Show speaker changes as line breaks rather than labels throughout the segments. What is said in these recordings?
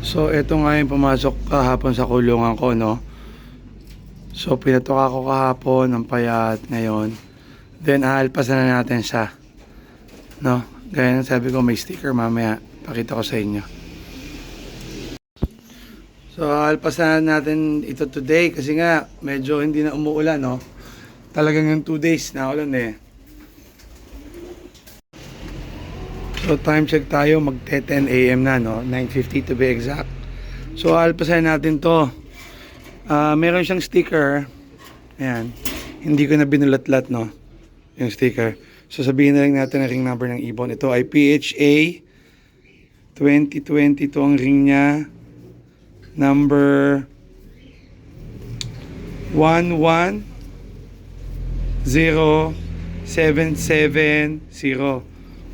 So, ito nga yung pumasok kahapon sa kulungan ko, no? So, pinatok ako kahapon ng payat ngayon. Then, aalpasan na natin siya. No? Gaya ng sabi ko, may sticker mamaya. Pakita ko sa inyo. So, aalpasan natin ito today kasi nga, medyo hindi na umuulan, no? Talagang yung 2 days na ulan eh. So, time check tayo, mag-10 AM na, no? 9:50 to be exact. So, aalpasan natin to. Meron siyang sticker. Ayan. Hindi ko na binulat-lat, no? Yung sticker. So, sabihin na lang natin ang ring number ng ibon. Ito ay PHA 2020. Ito ang ring niya. Number 110770.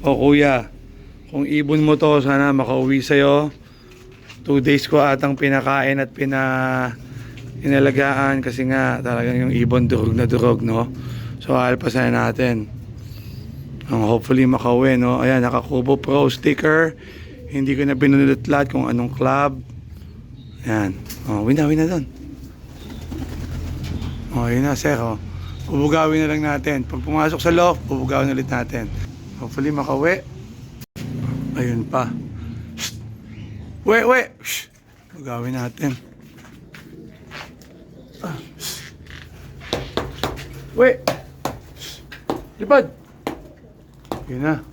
O kuya, kung ibon mo to, sana makauwi sa'yo. 2 days ko atang pinakain at inalagaan kasi nga talagang yung ibon durog na durog, no? So alpasan natin. Hopefully makauwi, no? Ayan, nakakubo pro sticker. Hindi ko na binunulot-lat kung anong club. Ayan. Win na doon. Yun na, sir. Bubugawin na lang natin. Pag pumasok sa loft, bubugawin ulit natin. Hopefully makauwi. Ayun pa. Wait. Shh. Bugawin natin. Wait. Lipad. Yun na.